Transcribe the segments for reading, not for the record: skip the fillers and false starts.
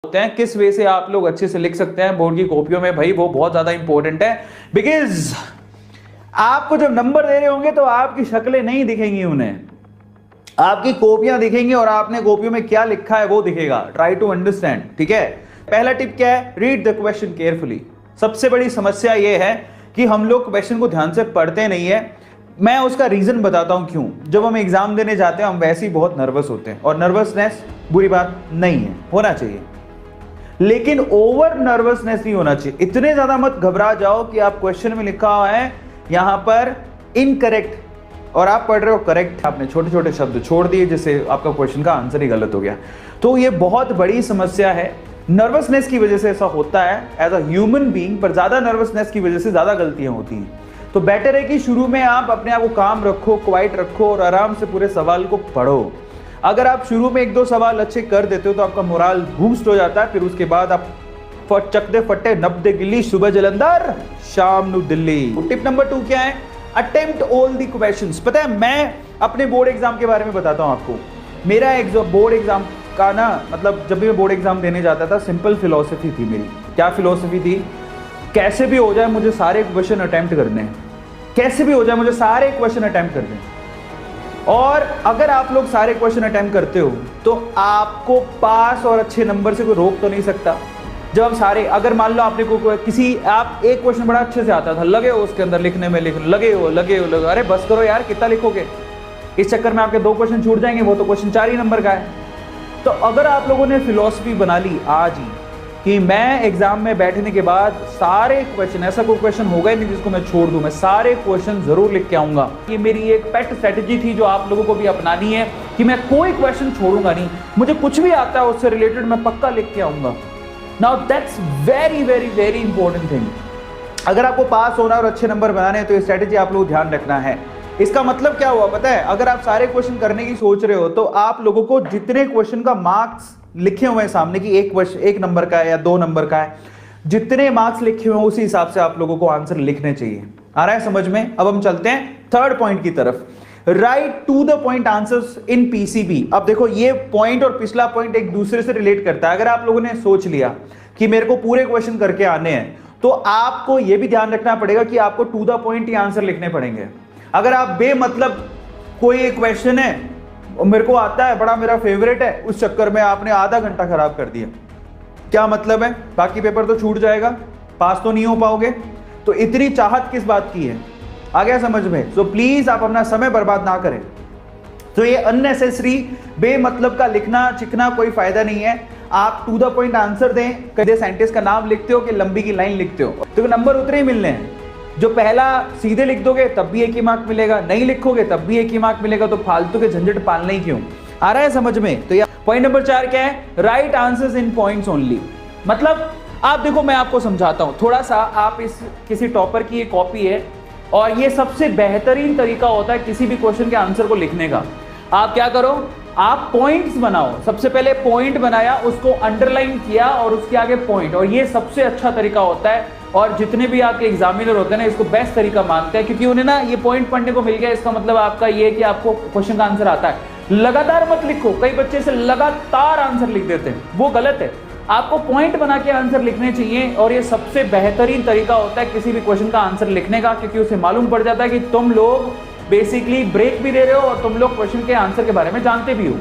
होते हैं, किस वे से आप लोग अच्छे से लिख सकते हैं बोर्ड की कॉपियों में, भाई वो बहुत ज्यादा इंपॉर्टेंट है। बिकॉज आपको जब नंबर दे रहे होंगे तो आपकी शक्लें नहीं दिखेंगी, उन्हें आपकी कॉपियां दिखेंगी और आपने कॉपियों में क्या लिखा है वो दिखेगा। ट्राई टू अंडरस्टैंड, ठीक है। पहला टिप क्या है, रीड द क्वेश्चन केयरफुली। सबसे बड़ी समस्या ये है कि हम लोग क्वेश्चन को ध्यान से पढ़ते नहीं है। मैं उसका रीजन बताता हूं क्यों। जब हम एग्जाम देने जाते हैं हम वैसे ही बहुत नर्वस होते हैं, और नर्वसनेस बुरी बात नहीं है, होना चाहिए, लेकिन ओवर नर्वसनेस नहीं होना चाहिए। इतने ज्यादा मत घबरा जाओ कि आप क्वेश्चन में लिखा हुआ है यहां पर इनकरेक्ट और आप पढ़ रहे हो करेक्ट, आपने छोटे छोटे शब्द छोड़ दिए जिससे आपका क्वेश्चन का आंसर ही गलत हो गया। तो ये बहुत बड़ी समस्या है। नर्वसनेस की वजह से ऐसा होता है एज अ ह्यूमन बीइंग, पर ज्यादा नर्वसनेस की वजह से ज्यादा गलतियां होती हैं। तो बेटर है कि शुरू में आप अपने आप को काम रखो, क्वाइट रखो और आराम से पूरे सवाल को पढ़ो। अगर आप शुरू में 1-2 सवाल अच्छे कर देते हो तो आपका मोराल बूस्ट हो जाता है। फिर उसके बाद आप चकदे फट्टे नब्दे गिल्ली, सुबह जलंधर शाम नु दिल्ली। टिप नंबर 2 क्या है, अटेम्प्ट ऑल द क्वेश्चंस। पता है मैं अपने बोर्ड एग्जाम के बारे में बताता हूं आपको। मेरा बोर्ड एग्जाम का ना, मतलब जब भी मैं बोर्ड एग्जाम देने जाता था, सिंपल फिलॉसफी थी मेरी। क्या फिलॉसफी थी, कैसे भी हो जाए मुझे सारे क्वेश्चन अटेम्प्ट करने हैं, कैसे भी हो जाए मुझे सारे क्वेश्चन अटेम्प्ट करने हैं। और अगर आप लोग सारे क्वेश्चन अटेम्प्ट करते हो तो आपको पास और अच्छे नंबर से कोई रोक तो नहीं सकता। जब आप सारे, अगर मान लो आपने को किसी, आप एक क्वेश्चन बड़ा अच्छे से आता था, लगे हो उसके अंदर लिखने में, लगे हो, अरे बस करो यार, कितना लिखोगे। इस चक्कर में आपके 2 क्वेश्चन छूट जाएंगे, वो तो क्वेश्चन 4 ही नंबर का है। तो अगर आप लोगों ने फिलॉसफी बना ली आज ही कि मैं एग्जाम में बैठने के बाद सारे क्वेश्चन, ऐसा कोई क्वेश्चन होगा ही नहीं जिसको मैं छोड़ दूं, मैं सारे क्वेश्चन जरूर लिख के आऊंगा। ये मेरी एक पेट स्ट्रेटजी थी जो आप लोगों को भी अपनानी है कि मैं कोई क्वेश्चन छोड़ूंगा नहीं, मुझे कुछ भी आता है उससे रिलेटेड मैं पक्का लिख के आऊंगा। Now that's very very very important thing. अगर आपको पास होना और अच्छे नंबर बनाने हैं तो ये स्ट्रेटजी आप लोगों को ध्यान रखना है। इसका मतलब क्या हुआ पता है, अगर आप सारे क्वेश्चन करने की सोच रहे हो तो आप लोगों को जितने क्वेश्चन का मार्क्स लिखे हुए हैं सामने की, एक नंबर का है या 2 नंबर का है, जितने मार्क्स लिखे हुए हैं उसी हिसाब से आप लोगों को आंसर लिखने चाहिए। आ रहा है समझ में। अब हम चलते हैं थर्ड पॉइंट की तरफ, right to the point answers in PCB. अब देखो ये पॉइंट और पिछला पॉइंट एक दूसरे से रिलेट करता है। अगर आप लोगों ने सोच लिया कि मेरे को पूरे क्वेश्चन करके आने हैं तो आपको यह भी ध्यान रखना पड़ेगा कि आपको टू द पॉइंट ही आंसर लिखने पड़ेंगे। अगर आप बेमतलब कोई एक क्वेश्चन है और मेरे को आता है, बड़ा मेरा फेवरेट है, उस चक्कर में आपने आधा घंटा खराब कर दिया, क्या मतलब है, बाकी पेपर तो छूट जाएगा, पास तो नहीं हो पाओगे। तो इतनी चाहत किस बात की है, आ गया समझ में। सो प्लीज आप अपना समय बर्बाद ना करें। तो ये अननेसेसरी बेमतलब का लिखना चिकना कोई फायदा नहीं है। आप टू द पॉइंट आंसर दें। कभी साइंटिस्ट का नाम लिखते हो कि लंबी की लाइन लिखते हो, तो नंबर उतने ही मिलने हैं। जो पहला सीधे लिख दोगे तब भी 1 ही मार्क मिलेगा, नहीं लिखोगे तब भी 1 ही मार्क मिलेगा, तो फालतू के झंझट पालने ही क्यों। आ रहा है समझ में। तो ये पॉइंट नंबर 4 क्या है, right answers in points only. मतलब आप देखो, मैं आपको समझाता हूं थोड़ा सा। आप इस किसी टॉपर की ये कॉपी है और ये सबसे बेहतरीन तरीका होता है किसी भी क्वेश्चन के आंसर को लिखने का। आप क्या करो, आप पॉइंट्स बनाओ। सबसे पहले पॉइंट बनाया, उसको अंडरलाइन किया और उसके आगे पॉइंट, और ये सबसे अच्छा तरीका होता है। और जितने भी आपके एग्जामिनर होते हैं ना, इसको बेस्ट तरीका मानते हैं, क्योंकि उन्हें ना ये पॉइंट पढ़ने को मिल गया। इसका मतलब आपका ये कि आपको क्वेश्चन का आंसर आता है। लगातार मत लिखो, कई बच्चे से लगातार आंसर लिख देते हैं, वो गलत है। आपको पॉइंट बना के आंसर लिखने चाहिए, और ये सबसे बेहतरीन तरीका होता है किसी भी क्वेश्चन का आंसर लिखने का, क्योंकि उसे मालूम पड़ जाता है कि तुम लोग बेसिकली ब्रेक भी दे रहे हो और तुम लोग क्वेश्चन के आंसर के बारे में जानते भी हो।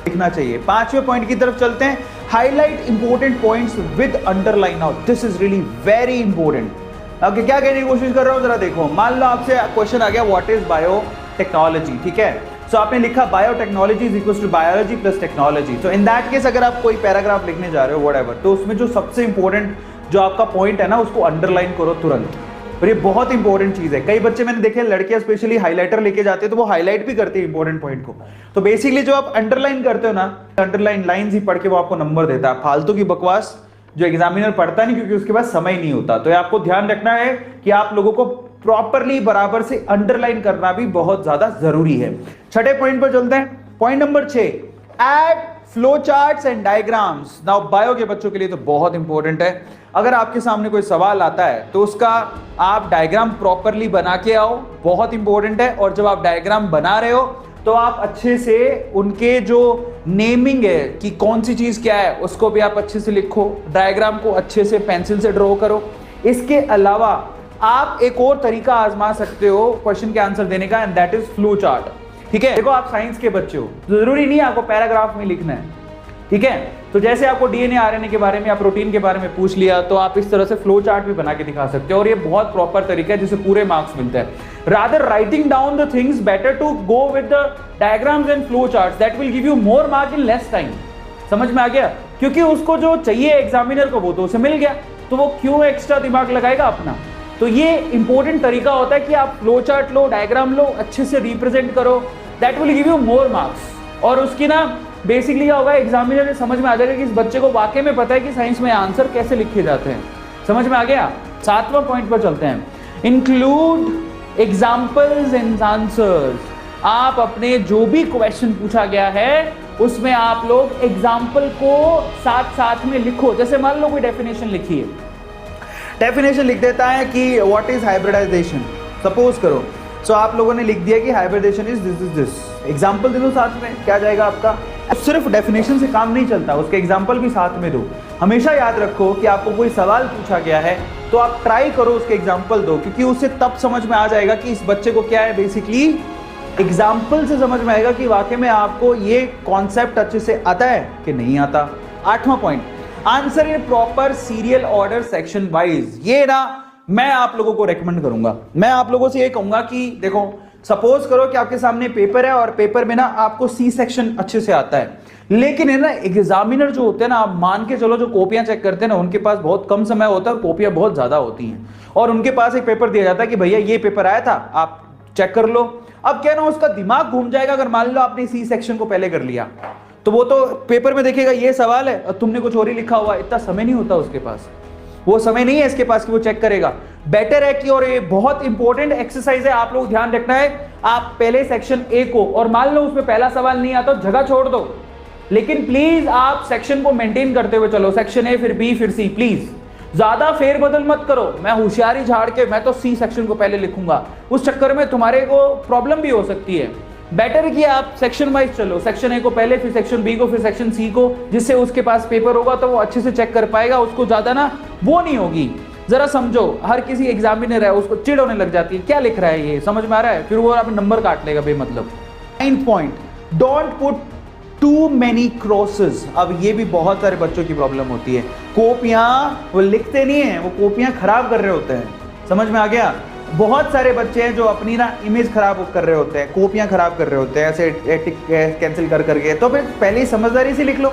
लिखना चाहिए। 5वें पॉइंट की तरफ चलते हैं, highlight important points with underline out. This is really very important. Okay, क्या कहने की कोशिश कर रहा हूं जरा देखो। मान लो आपसे क्वेश्चन आ गया, व्हाट इज बायोटेक्नोलॉजी, ठीक है। सो आपने लिखा biotechnology is equals to biology plus technology. So in that case अगर आप कोई पैराग्राफ लिखने जा रहे हो व्हाटएवर, तो उसमें जो सबसे इंपॉर्टेंट जो आपका पॉइंट है ना, उसको अंडरलाइन करो तुरंत। और ये बहुत इंपॉर्टेंट चीज है। कई बच्चे मैंने देखे, लड़कियां स्पेशली हाइलाइटर लेके जाते हैं तो वो हाईलाइट भी करते हैं इंपॉर्टेंट पॉइंट को। तो बेसिकली जो आप अंडरलाइन करते हो ना, अंडरलाइन लाइंस ही पढ़ के वो आपको नंबर देता है। फालतू की बकवास जो एग्जामिनर पढ़ता नहीं, क्योंकि उसके पास समय नहीं होता। तो आपको ध्यान रखना है कि आप लोगों को प्रॉपरली बराबर से अंडरलाइन करना भी बहुत ज्यादा जरूरी है। 6ठे पॉइंट पर चलते हैं। Point number 6, add flow charts and diagrams. Now bio के बच्चों के लिए तो बहुत इंपॉर्टेंट है। अगर आपके सामने कोई सवाल आता है तो उसका आप डायग्राम प्रॉपरली बना के आओ, बहुत इंपॉर्टेंट है। और जब आप डायग्राम बना रहे हो तो आप अच्छे से उनके जो नेमिंग है कि कौन सी चीज क्या है उसको भी आप अच्छे से लिखो, डायग्राम को अच्छे से पेंसिल से ड्रॉ करो। इसके अलावा आप एक और तरीका आजमा सकते हो क्वेश्चन के आंसर देने का, and that is flow chart. ठीक है, देखो आप साइंस के बच्चे हो, जरूरी नहीं है आपको पैराग्राफ में लिखना है। ठीक है, तो जैसे आपको डीएनए आरएनए के बारे में या प्रोटीन के बारे में पूछ लिया, तो आप इस तरह से फ्लो चार्ट भी बना के दिखा सकते हो, और ये बहुत प्रॉपर तरीका है जिससे पूरे मार्क्स मिलते हैं। Rather writing down the things, better to go with the diagrams and flow charts, that will give you more mark in less time. समझ में आ गया? क्योंकि उसको जो चाहिए एग्जामिनर को वो तो उसे मिल गया, तो वो क्यों एक्स्ट्रा दिमाग लगाएगा अपना। तो ये इंपॉर्टेंट तरीका होता है कि आप फ्लो चार्ट लो, डायग्राम लो, अच्छे से रिप्रेजेंट करो, that will give you more marks. और उसकी ना बेसिकली क्या होगा, एग्जामिनर समझ में आ जाएगा कि इस बच्चे को वाकई में पता है कि साइंस में आंसर कैसे लिखे जाते हैं। समझ में आ गया? 7वां पॉइंट पर चलते हैं, इंक्लूड एग्जाम्पल्स एंड आंसर्स। आप अपने जो भी क्वेश्चन पूछा गया है उसमें आप लोग एग्जाम्पल को साथ साथ में लिखो। जैसे मान लो कोई डेफिनेशन लिखी है, डेफिनेशन लिख देता है कि व्हाट इज हाइब्रिडाइजेशन, सपोज करो। सो आप लोगों ने लिख दिया कि hybridization is this is this, example दे दो साथ में, क्या जाएगा आपका? सिर्फ डेफिनेशन से काम नहीं चलता, उसके एग्जाम्पल भी साथ में दो। हमेशा याद रखो कि आपको कोई सवाल पूछा गया है तो आप ट्राई करो उसके एग्जाम्पल दो, क्योंकि उससे तब समझ में आ जाएगा कि इस बच्चे को क्या है, बेसिकली एग्जाम्पल से समझ में आएगा कि वाकई में आपको ये कॉन्सेप्ट अच्छे से आता है कि नहीं आता। 8वां point, answer in proper serial order section wise. ये ना मैं आप लोगों को रेकमेंड करूंगा, मैं आप लोगों से ये कहूंगा कि देखो सपोज करो कि आपके सामने पेपर है और पेपर में ना आपको सी सेक्शन अच्छे से आता है, लेकिन है ना एग्जामिनर जो होते हैं ना, आप मान के चलो जो कॉपियां चेक करते हैं ना, उनके पास बहुत कम समय होता है और कॉपियां बहुत ज्यादा होती हैं, और उनके पास एक पेपर दिया जाता है कि भैया ये पेपर आया था, आप चेक कर लो। अब क्या ना उसका दिमाग घूम जाएगा, अगर मान लो आपने सी सेक्शन को पहले कर लिया तो वो तो पेपर में देखेगा ये सवाल है और तुमने कुछ और ही लिखा हुआ, इतना समय नहीं होता उसके पास, वो समय नहीं है इसके पास कि वो चेक करेगा। बेटर है कि, और ये बहुत इंपॉर्टेंट एक्सरसाइज है, आप लोग ध्यान रखना है, आप पहले सेक्शन ए को, और मान लो उसमें पहला सवाल नहीं आता तो जगह छोड़ दो, लेकिन प्लीज आप सेक्शन को मेंटेन करते हुए चलो, सेक्शन ए फिर बी फिर सी, प्लीज ज्यादा फेरबदल मत करो। मैं होशियारी झाड़ के मैं तो सी सेक्शन को पहले लिखूंगा, उस चक्कर में तुम्हारे को प्रॉब्लम भी हो सकती है। बेटर कि आप सेक्शन वाइज चलो, सेक्शन ए को पहले, फिर सेक्शन बी को, फिर सेक्शन सी को, जिससे उसके पास पेपर होगा तो वो अच्छे से चेक कर पाएगा, उसको ज्यादा ना वो नहीं होगी। जरा समझो, हर किसी एग्जामिनर है उसको चिढ़ होने लग जाती है, क्या लिख रहा है ये, समझ में आ रहा है, फिर वो आप नंबर काट लेगा बेमतलब। 9 point, don't put too many crosses. अब ये भी बहुत सारे बच्चों की प्रॉब्लम होती है, कॉपियां वो लिखते नहीं है, वो कॉपियां खराब कर रहे होते हैं। समझ में आ गया? बहुत सारे बच्चे हैं जो अपनी ना इमेज खराब कर रहे होते हैं, कॉपियां खराब कर रहे होते हैं ऐसे टिक कैंसिल कर करके। तो फिर पहले ही समझदारी से लिख लो,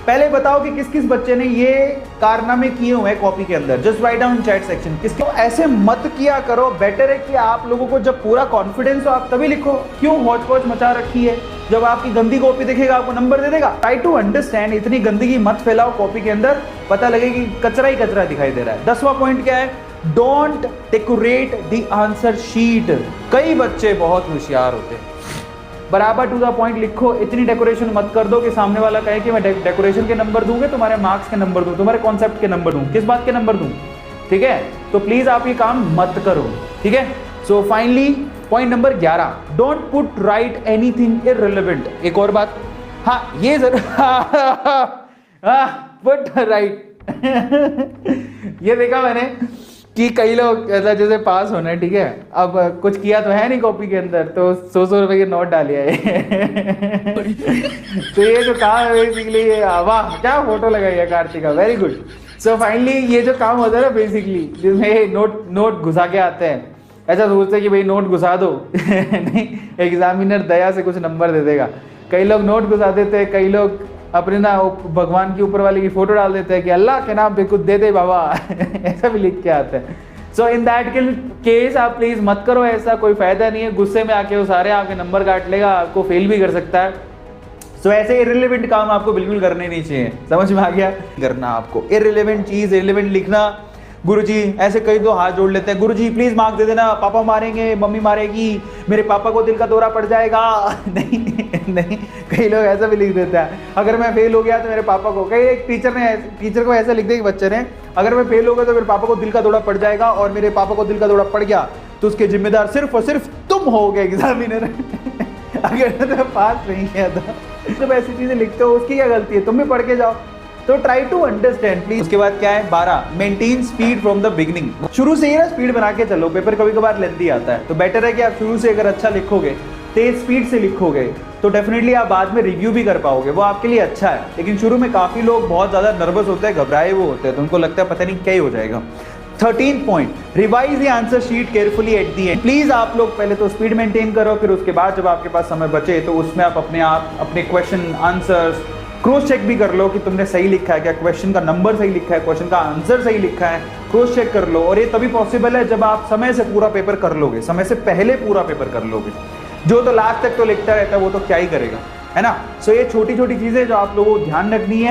पहले बताओ कि किस किस बच्चे ने ये कारनामे किए हुए हैं कॉपी के अंदर, just write down chat section. किसको ऐसे मत किया करो, बेटर है कि आप लोगों को जब पूरा कॉन्फिडेंस हो आप तभी लिखो। क्यों हौच पौच मचा रखी है, जब आपकी गंदी कॉपी देखेगा आपको नंबर दे देगा। ट्राई टू अंडरस्टैंड, इतनी गंदगी मत फैलाओ कॉपी के अंदर, पता लगे कि कचरा ही कचरा दिखाई दे रहा है। 10वां पॉइंट क्या है, don't decorate the answer sheet. कई बच्चे बहुत होशियार होते हैं, बराबर टू द पॉइंट लिखो, इतनी डेकोरेशन मत कर दो कि सामने वाला कहे कि मैं डेकोरेशन के नंबर दूंगे, तुम्हारे मार्क्स के नंबर दूं, तुम्हारे कॉन्सेप्ट के नंबर दूं, किस बात के नंबर दूं। ठीक है, तो प्लीज आप ये काम मत करो। ठीक है, so finally point number 11, don't put right anything irrelevant. एक और बात, हाँ ये जरूर पुट राइट ये देखा मैंने कि कई लोग ऐसा जैसे पास होना है, ठीक है, अब कुछ किया तो है नहीं कॉपी के अंदर, तो 100 रुपए के नोट डालिए तो ये जो काम है बेसिकली, वाह क्या फोटो लगाई है Kartika, very good. So finally ये जो काम होता है ना बेसिकली, जिसमें नोट घुसा के आते हैं, ऐसा सोचते हैं कि भाई नोट घुसा दो नहीं, एग्जामिनर दया से कुछ नंबर दे देगा। कई लोग नोट घुसा देते हैं, कई लोग अपने ना भगवान की ऊपर वाले की फोटो डाल देते हैं कि अल्लाह के नाम पे कुछ दे दे बाबा ऐसा भी लिख के आते हैं। सो इन दैट केस आप प्लीज मत करो ऐसा, कोई फायदा नहीं है, गुस्से में आके वो सारे आपके नंबर काट लेगा, आपको फेल भी कर सकता है। सो ऐसे इररिलेवेंट काम आपको बिल्कुल करने नहीं चाहिए, समझ में आ गया? करना आपको इररिलेवेंट चीज, इररिलेवेंट लिखना। गुरुजी ऐसे कई तो हाथ जोड़ लेते हैं, गुरुजी प्लीज मार्क दे देना, पापा मारेंगे, मम्मी मारेगी, मेरे पापा को दिल का दौरा पड़ जाएगा नहीं नहीं, कई लोग ऐसा भी लिख देता है, अगर मैं फेल हो गया तो मेरे पापा को, कई एक टीचर को ऐसा लिख दिया बच्चे ने, अगर मैं फेल हो गया तो मेरे पापा को दिल का दौरा पड़ जाएगा, और मेरे पापा को दिल का दौरा पड़ गया तो उसके जिम्मेदार सिर्फ और सिर्फ तुम होगे एग्जामिनर अगर तो पास नहीं किया था, जब ऐसी चीजें लिखते हो उसकी क्या गलती है, तुम भी पढ़ के जाओ। तो ट्राई टू अंडरस्टैंड प्लीज। उसके बाद क्या है 12, maintain speed from the beginning. शुरू से ही ना स्पीड बना के चलो, पेपर कभी कभार लेंथी आता है, तो बेटर है कि आप शुरू से अगर अच्छा लिखोगे, तेज स्पीड से लिखोगे, तो डेफिनेटली आप बाद में रिव्यू भी कर पाओगे, वो आपके लिए अच्छा है। लेकिन शुरू में काफी लोग बहुत ज्यादा नर्वस होते हैं, घबराए हुए होते हैं, तो उनको लगता है पता नहीं क्या ही हो जाएगा। 13 point, revise the answer sheet carefully at the end. Please आप लोग पहले तो स्पीड मेंटेन करो, फिर उसके बाद जब आपके पास समय बचे तो उसमें आप अपने क्वेश्चन आंसर्स क्रॉस चेक भी कर लो कि तुमने सही लिखा है क्या, क्वेश्चन का नंबर सही लिखा है, क्वेश्चन का आंसर सही लिखा है, क्रॉस चेक कर लो। और ये तभी पॉसिबल है जब आप समय से पूरा पेपर कर लोगे, समय से पहले पूरा पेपर कर लोगे। जो तो लास्ट तक तो लिखता रहता है वो तो क्या ही करेगा, है ना। सो ये छोटी छोटी चीजें जो आप लोगों को ध्यान रखनी है।